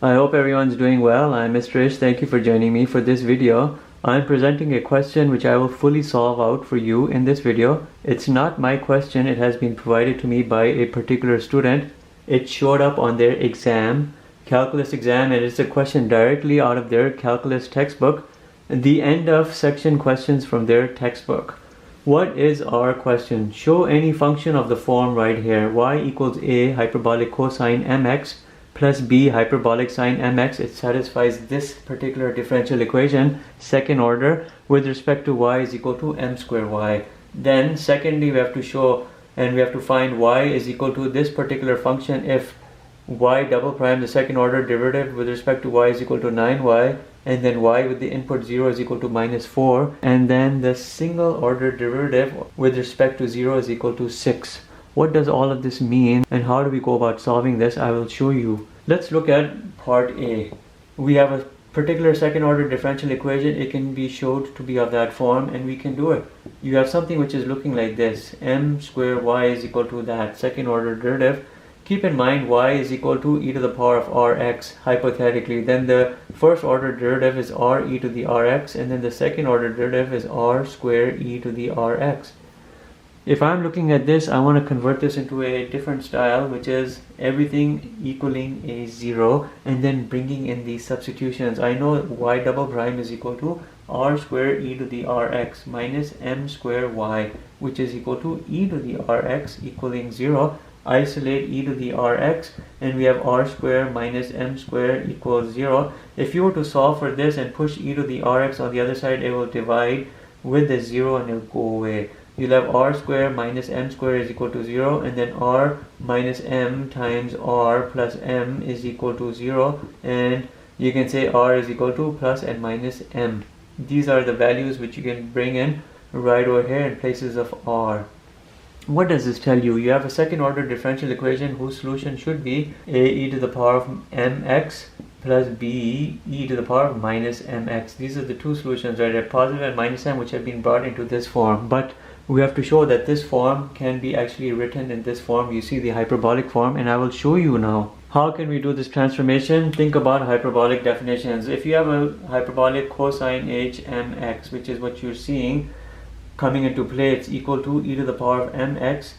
I hope everyone's doing well. I'm Mr. Ish. Thank you for joining me for this video. I'm presenting a question which I will fully solve out for you in this video. It's not my question. It has been provided to me by a particular student. It showed up on their exam, calculus exam, and it's a question directly out of their calculus textbook, the end of section questions from their textbook. What is our question? Show any function of the form right here. Y equals a hyperbolic cosine mx plus b hyperbolic sine mx. It satisfies this particular differential equation, second order, with respect to y is equal to m square y. Then secondly, we have to show and we have to find y is equal to this particular function if y double prime, the second order derivative with respect to y is equal to 9y, and then y with the input 0 is equal to -4, and then the single order derivative with respect to 0 is equal to 6. What does all of this mean and how do we go about solving this? I will show you. Let's look at part A. We have a particular second order differential equation. It can be showed to be of that form and we can do it. You have something which is looking like this. M square y is equal to that second order derivative. Keep in mind y is equal to e to the power of rx hypothetically. Then the first order derivative is r e to the rx, and then the second order derivative is r square e to the rx. If I'm looking at this, I want to convert this into a different style, which is everything equaling a 0 and then bringing in the substitutions. I know y double prime is equal to r square e to the rx minus m square y, which is equal to e to the rx equaling 0. Isolate e to the rx and we have r square minus m square equals 0. If you were to solve for this and push e to the rx on the other side, it will divide with the 0 and it will go away. You'll have r square minus m square is equal to 0, and then r minus m times r plus m is equal to 0, and you can say r is equal to plus and minus m. These are the values which you can bring in right over here in places of r. What does this tell you? You have a second order differential equation whose solution should be a e to the power of mx plus b e to the power of minus mx. These are the two solutions, right? A positive and minus m, which have been brought into this form. But we have to show that this form can be actually written in this form. You see the hyperbolic form, and I will show you now. How can we do this transformation? Think about hyperbolic definitions. If you have a hyperbolic cosine h mx, which is what you're seeing coming into play, it's equal to e to the power of mx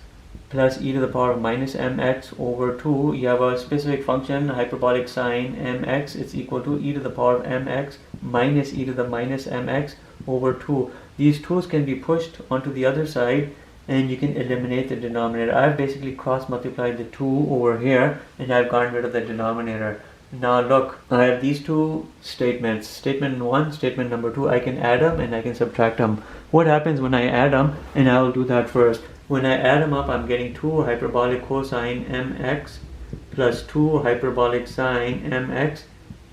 plus e to the power of minus mx over 2. You have a specific function, hyperbolic sine mx, it's equal to e to the power of mx minus e to the minus mx over 2. These 2's can be pushed onto the other side and you can eliminate the denominator. I've basically cross multiplied the 2 over here and I've gotten rid of the denominator. Now look, I have these two statements, statement 1, statement number 2. I can add them and I can subtract them. What happens when I add them? And I will do that first. When I add them up, I'm getting 2 hyperbolic cosine mx plus 2 hyperbolic sine mx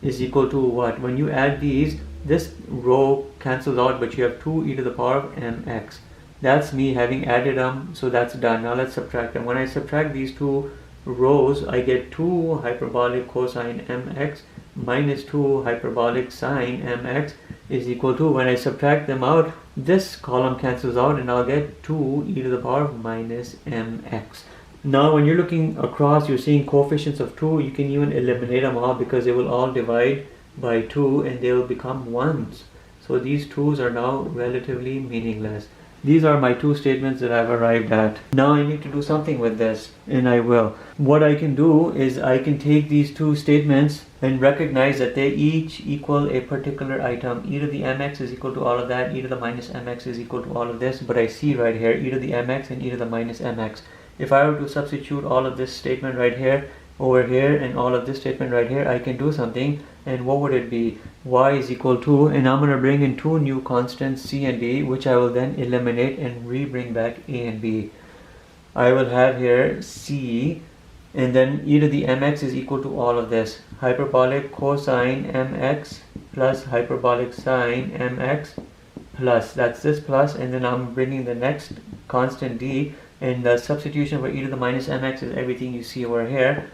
is equal to what? When you add these, this row cancels out, but you have 2 e to the power of mx. That's me having added them, so that's done. Now let's subtract them. When I subtract these two rows, I get 2 hyperbolic cosine mx minus 2 hyperbolic sine mx is equal to, when I subtract them out, this column cancels out and I'll get 2 e to the power of minus mx. Now when you're looking across, you're seeing coefficients of 2. You can even eliminate them all because they will all divide by 2 and they will become 1s. So these 2's are now relatively meaningless. These are my two statements that I've arrived at. Now I need to do something with this, and I will. What I can do is I can take these two statements and recognize that they each equal a particular item. E to the mx is equal to all of that, e to the minus mx is equal to all of this, but I see right here e to the mx and e to the minus mx. If I were to substitute all of this statement right here over here and all of this statement right here, I can do something. And what would it be? Y is equal to, and I'm going to bring in two new constants c and d, which I will then eliminate and re-bring back a and b. I will have here c, and then e to the mx is equal to all of this, hyperbolic cosine mx plus hyperbolic sine mx plus, that's this plus, and then I'm bringing the next constant d, and the substitution for e to the minus mx is everything you see over here,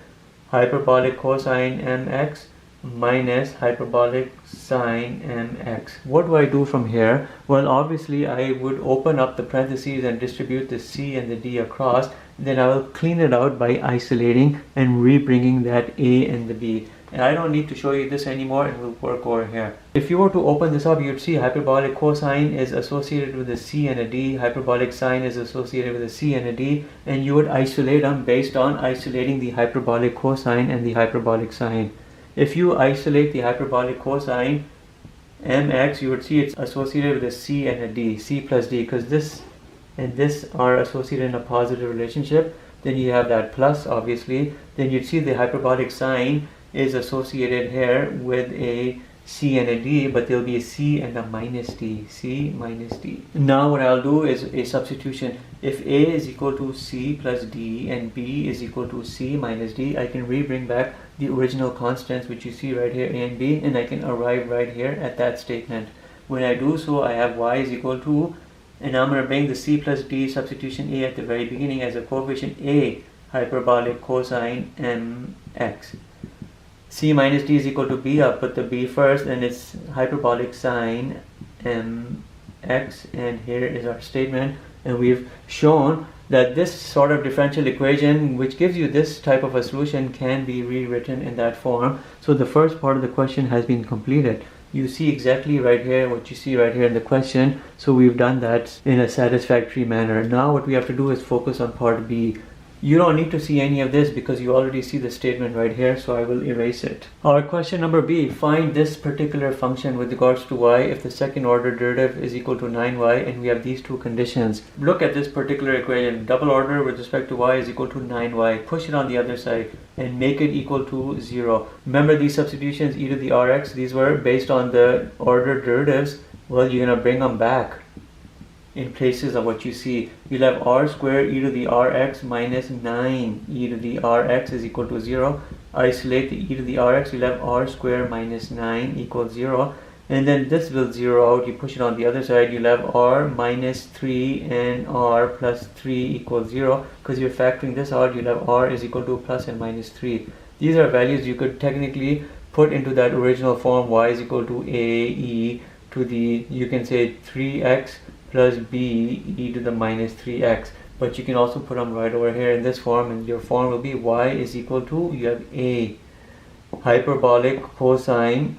hyperbolic cosine mx minus hyperbolic sine mx. What do I do from here? Well, obviously I would open up the parentheses and distribute the c and the d across. Then I will clean it out by isolating and re-bringing that a and the b. And I don't need to show you this anymore, and we'll work over here. If you were to open this up, you'd see hyperbolic cosine is associated with a C and a D, hyperbolic sine is associated with a C and a D, and you would isolate them based on isolating the hyperbolic cosine and the hyperbolic sine. If you isolate the hyperbolic cosine, mx, you would see it's associated with a C and a D, C plus D, because this and this are associated in a positive relationship. Then you have that plus, obviously. Then you'd see the hyperbolic sine is associated here with a C and a D, but there'll be a C and a minus D, C minus D. Now what I'll do is a substitution. If A is equal to C plus D and B is equal to C minus D, I can bring back the original constants which you see right here, A and B, and I can arrive right here at that statement. When I do so, I have Y is equal to, and I'm going to bring the C plus D substitution A at the very beginning as a coefficient A, hyperbolic cosine mx. C minus D is equal to B. I'll put the B first, and it's hyperbolic sine mx, and here is our statement. And we've shown that this sort of differential equation, which gives you this type of a solution, can be rewritten in that form. So the first part of the question has been completed. You see exactly right here what you see right here in the question. So we've done that in a satisfactory manner. Now what we have to do is focus on part B. You don't need to see any of this because you already see the statement right here, so I will erase it. Our question number B, find this particular function with regards to y if the second order derivative is equal to 9y and we have these two conditions. Look at this particular equation. Double order with respect to y is equal to 9y. Push it on the other side and make it equal to 0. Remember these substitutions, e to the rx, these were based on the order derivatives. Well, you're going to bring them back in places of what you see. You'll have r squared e to the rx minus 9 e to the rx is equal to 0. Isolate the e to the rx, you'll have r squared minus 9 equals 0. And then this will 0 out. You push it on the other side, you'll have r minus 3 and r plus 3 equals 0. Because you're factoring this out, you'll have r is equal to plus and minus 3. These are values you could technically put into that original form, y is equal to a e to the, you can say 3x plus b e to the minus 3x, but you can also put them right over here in this form, and your form will be y is equal to, you have a hyperbolic cosine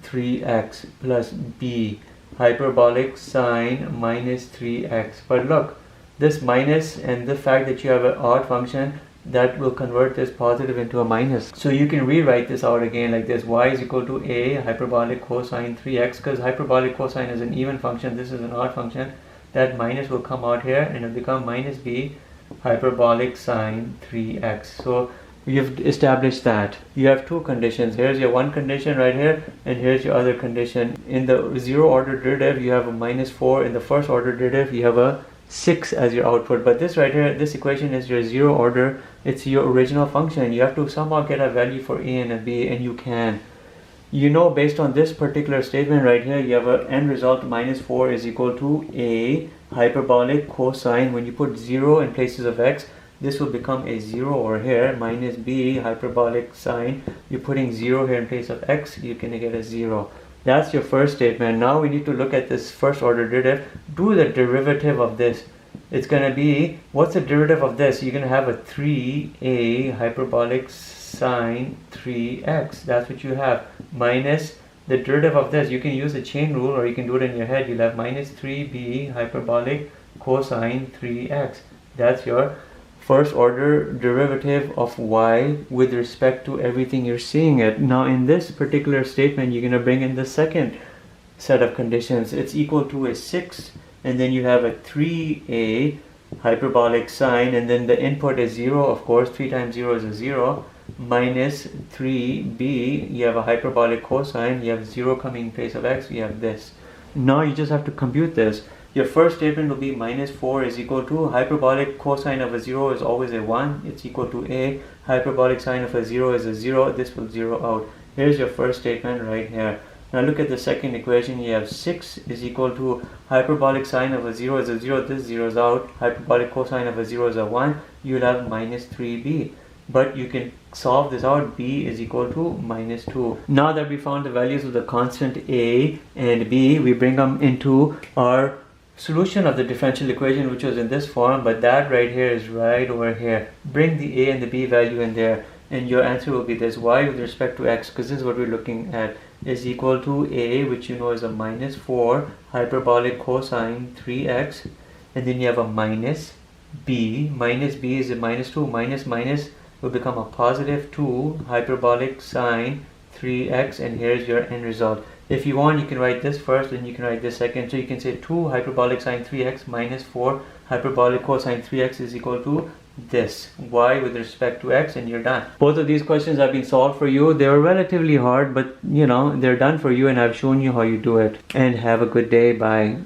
3x plus b hyperbolic sine minus 3x. But look, this minus and the fact that you have an odd function, that will convert this positive into a minus. So you can rewrite this out again like this. Y is equal to a hyperbolic cosine 3x, because hyperbolic cosine is an even function, this is an odd function. That minus will come out here and it'll become minus b hyperbolic sine 3x. So you've established that. You have two conditions. Here's your one condition right here, and here's your other condition. In the zero order derivative, you have a minus 4. In the first order derivative, you have a 6 as your output. But this right here, this equation is your zero order. It's your original function. You have to somehow get a value for a and a b, and you can. You know, based on this particular statement right here, you have an end result minus 4 is equal to a hyperbolic cosine. When you put 0 in places of x, this will become a 0 over here, minus b hyperbolic sine. You're putting 0 here in place of x, you can get a 0. That's your first statement. Now we need to look at this first order derivative. Do the derivative of this. It's going to be, what's the derivative of this? You're going to have a 3a hyperbolic sine 3x. That's what you have. Minus the derivative of this. You can use the chain rule or you can do it in your head. You'll have minus 3b hyperbolic cosine 3x. That's your first order derivative of y with respect to everything you're seeing it. Now in this particular statement, you're going to bring in the second set of conditions. It's equal to a 6, and then you have a 3a hyperbolic sine, and then the input is 0, of course. 3 times 0 is a 0, minus 3b, you have a hyperbolic cosine, you have 0 coming in place of x, you have this. Now you just have to compute this. Your first statement will be minus 4 is equal to, hyperbolic cosine of a 0 is always a 1, it's equal to a, hyperbolic sine of a 0 is a 0, this will 0 out. Here's your first statement right here. Now look at the second equation. You have 6 is equal to, hyperbolic sine of a 0 is a 0, this zeroes out, hyperbolic cosine of a 0 is a 1, you'll have minus 3b. But you can solve this out, b is equal to minus 2. Now that we found the values of the constant a and b, we bring them into our solution of the differential equation, which was in this form, but that right here is right over here. Bring the a and the b value in there, and your answer will be this: y with respect to x, because this is what we're looking at, is equal to a, which you know is a minus 4 hyperbolic cosine 3x, and then you have a minus b. Minus b is a minus 2. Minus minus will become a positive 2 hyperbolic sine 3x, and here's your end result. If you want, you can write this first, and you can write this second. So you can say 2 hyperbolic sine 3x minus 4 hyperbolic cosine 3x is equal to this, y with respect to x, and you're done. Both of these questions have been solved for you. They were relatively hard, but you know, they're done for you, and I've shown you how you do it. And have a good day. Bye.